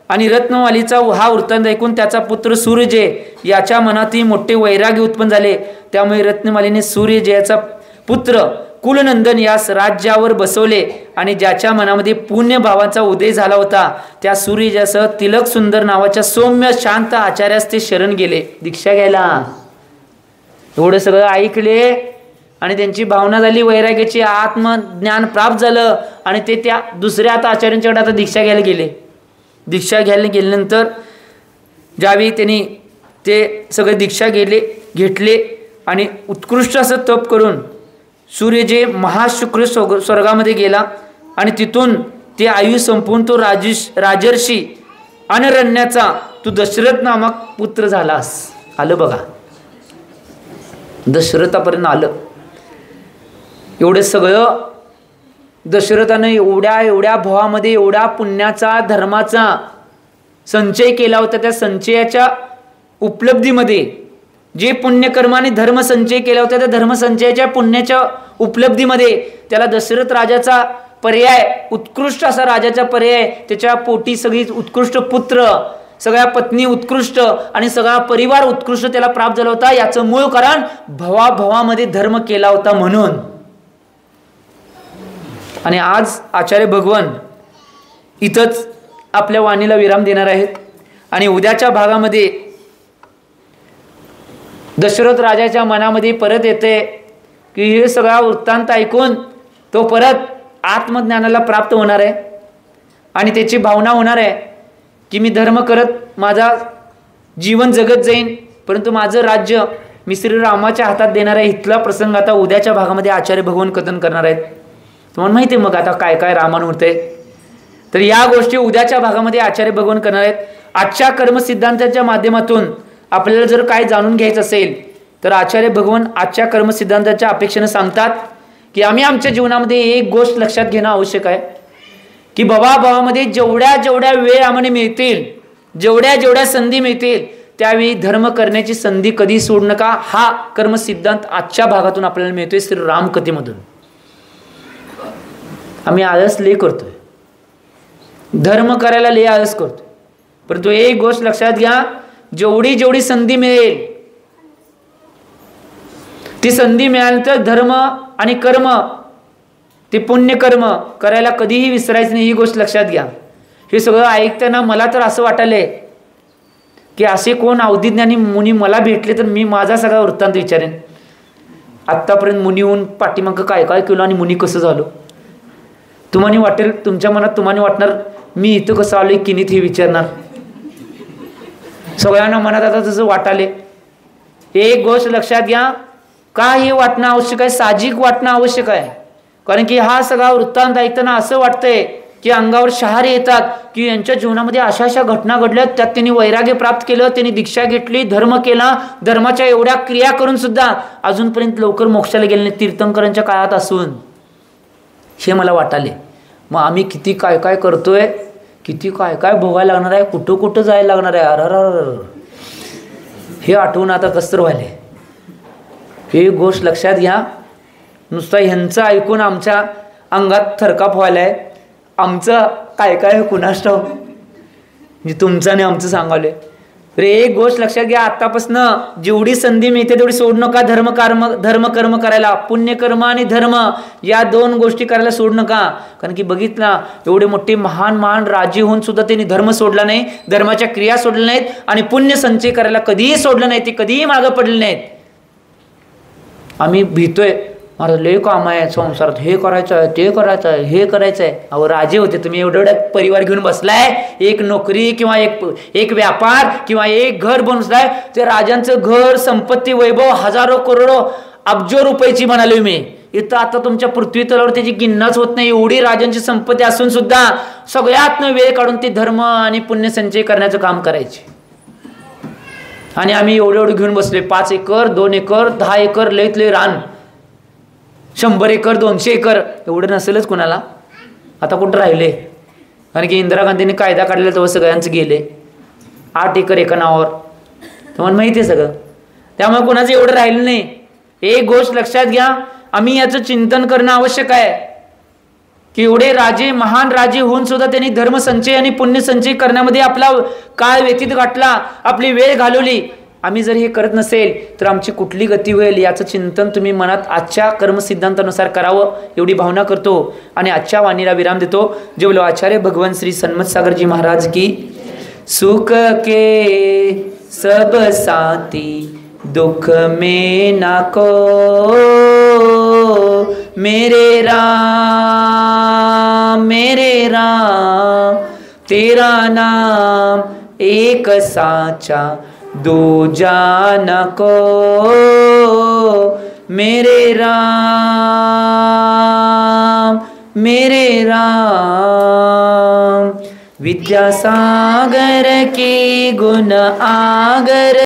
आणि रत्नमालीचा हा वृत्तांत ऐकून त्याचा पुत्र सूर्यजय याच्या मनातही मोठे वैराग्य उत्पन्न झाले. त्यामुळे रत्नमालीने सूर्यजयाचा पुत्र कुलनंदन यास राज्यावर बसवले आणि ज्याच्या मनामध्ये पुण्य भावाचा उदय झाला होता त्या सूर्यजयासह तिलक सुंदर नावाच्या सौम्य शांत आचार्यास ते शरण गेले दीक्षा घ्यायला. एवढं सगळं ऐकले आणि त्यांची भावना झाली वैराग्याची, आत्मज्ञान प्राप्त झालं आणि ते त्या दुसऱ्या आता आचार्यांच्याकडे आता दीक्षा घ्यायला गेले. दीक्षा घ्यायला गेल्यानंतर ज्यावेळी त्यांनी ते सगळे दीक्षा घेतले आणि उत्कृष्ट असं तप करून सूर्यजय महाशुक्र स्वर्गामध्ये गेला आणि तिथून ते आयु संपवून तो राजर्षी अनरण्याचा तू दशरथ नामक पुत्र झालास. आलं बघा, दशरथापर्यंत आलं. एवढं सगळं दशरथानं एवढ्या भवामध्ये एवढा पुण्याचा धर्माचा संचय केला होता. त्या संचयाच्या उपलब्धीमध्ये जे पुण्यकर्माने धर्म संचय केला होता त्या धर्मसंचयाच्या पुण्याच्या उपलब्धीमध्ये त्याला दशरथ राजाचा पर्याय, उत्कृष्ट असा राजाचा पर्याय, त्याच्या पोटी सगळी उत्कृष्ट पुत्र, सगळ्या पत्नी उत्कृष्ट आणि सगळा परिवार उत्कृष्ट त्याला प्राप्त झाला होता. याचं मूळ कारण भवाभवामध्ये धर्म केला होता म्हणून. आणि आज आचार्य भगवान इथंच आपल्या वाणीला विराम देणार आहेत आणि उद्याच्या भागामध्ये दशरथ राजाच्या मनामध्ये परत येते की हे सगळा वृत्तांत ऐकून तो परत आत्मज्ञानाला प्राप्त होणार आहे आणि त्याची भावना होणार आहे की मी धर्म करत माझा जीवन जगत जाईन, परंतु माझं राज्य मी श्रीरामाच्या हातात देणार आहे. इथला प्रसंग आता उद्याच्या भागामध्ये आचार्य भगवान कथन करणार आहेत. तुम्हाला माहिती आहे मग आता काय काय रामायण होतंय, तर या गोष्टी उद्याच्या भागामध्ये आचार्य भगवान करणार आहेत. आजच्या कर्मसिद्धांताच्या माध्यमातून आपल्याला जर काय जाणून घ्यायचं असेल तर आचार्य भगवान आजच्या कर्मसिद्धांताच्या अपेक्षेने सांगतात की आम्ही आमच्या जीवनामध्ये एक गोष्ट लक्षात घेणं आवश्यक आहे की भावामध्ये जेवढ्या वेळ आम्हाला मिळतील, जेवढ्या संधी मिळतील त्यावेळी धर्म करण्याची संधी कधी सोडू नका. हा कर्मसिद्धांत आजच्या भागातून आपल्याला मिळतोय श्री रामकथेमधून. आम्ही आळस लय करतोय, धर्म करायला लय आळस करतोय, परंतु एक गोष्ट लक्षात घ्या, जेवढी संधी मिळेल ती संधी मिळाल्यानंतर धर्म आणि कर्म, ते पुण्यकर्म करायला कधीही विसरायचं नाही. ही गोष्ट लक्षात घ्या. हे सगळं ऐकताना मला तर असं वाटायलंय की असे कोण अवधिज्ञानी मुनी मला भेटले तर मी माझा सगळा वृत्तांत विचारेन. आत्तापर्यंत मुनी होऊन पाठीमागं काय काय केलं आणि मुनी कसं झालो. तुम्हाला वाटेल, तुमच्या मनात तुम्हाला वाटणार मी इथं कसं आलोय किनीत, हे विचारणार. सगळ्यांना मनात आता तसं वाटाले. एक गोष्ट लक्षात घ्या, का हे वाटणं आवश्यक आहे, साहजिक वाटणं आवश्यक आहे. कारण की हा सगळा वृत्तांत ऐकताना असं वाटतंय की अंगावर शहारे येतात की यांच्या जीवनामध्ये अशा घटना घडल्यात, त्यात त्यांनी वैराग्य प्राप्त केलं, त्यांनी दीक्षा घेतली, धर्म केला, धर्माच्या एवढ्या क्रिया करून सुद्धा अजूनपर्यंत लवकर मोक्षाला गेले नाही, तीर्थंकरांच्या काळात असून. हे मला वाटाले. मग आम्ही किती काय काय करतोय, किती काय काय भोगायला लागणार आहे, कुठं कुठं जायला लागणार आहे. अर हे आठवून आता कसं व्हायले. हे गोष्ट लक्षात घ्या. नुसतं ह्यांचं ऐकून आमच्या अंगात थरकाप व्हायलाय. आमचं काय काय कुणास ठाऊक, म्हणजे तुमचं आणि आमचं सांगावले. तर एक गोष्ट लक्षात घ्या, आत्तापासून जेवढी संधी मिळते तेवढी सोडू नका. धर्म कर्म करायला, पुण्यकर्म आणि धर्म या दोन गोष्टी करायला सोडू नका. कारण की बघितला, एवढे मोठे महान राजे होऊन सुद्धा त्यांनी धर्म सोडला नाही, धर्माच्या क्रिया सोडल्या नाहीत आणि पुण्य संचय करायला कधीही सोडलं नाही, ते कधीही मागं पडले नाहीत. आम्ही भीतोय, मला लय काम आहे संसारात, हे करायचं आहे, ते करायचं आहे, हे करायचं आहे. अहो राजे होते, तुम्ही एवढं परिवार घेऊन बसलाय, एक नोकरी किंवा एक व्यापार किंवा एक घर बनवलाय. ते राजांचं घर, संपत्ती, वैभव हजारो करोडो अब्जो रुपयाची म्हणाले मी. इथं आता तुमच्या पृथ्वी तलावर त्याची गिन्नाच होत नाही, एवढी राजांची संपत्ती असून सुद्धा सगळ्यातनं वेळ काढून ते धर्म आणि पुण्य संचय करण्याचं काम करायचे. आणि आम्ही एवढं घेऊन बसले, 5 एकर 2 एकर 10 एकर लयत लय रान, 100 एकर 200 एकर एवढं नसेलच कुणाला. आता कुठं राहिले? कारण की इंदिरा गांधीने कायदा काढलेला तेव्हा सगळ्यांचं गेले. 8 एकर एका नावावर, तुम्हाला माहिती आहे सगळं. त्यामुळे कोणाचं एवढं राहिलं नाही. एक गोष्ट लक्षात घ्या, आम्ही याचं चिंतन करणं आवश्यक आहे की एवढे राजे, महान राजे होऊन सुद्धा त्यांनी धर्मसंचय आणि पुण्यसंचय करण्यामध्ये आपला काळ व्यतीत गाठला, आपली वेळ घालवली. आम्ही जर हे करत नसेल तर आमची कुठली गती होईल याचं चिंतन तुम्ही मनात आजच्या कर्मसिद्धांतानुसार करावं, एवढी भावना करतो आणि आजच्या वाणीला विराम देतो. जे बोलो आचार्य भगवान श्री सन्मत सागरजी महाराज की. सुख के सब साथी दुख में ना को, मेरे राम तेरा नाम एक साचा दो जान को, मेरे राम विद्यासागर के गुण आगर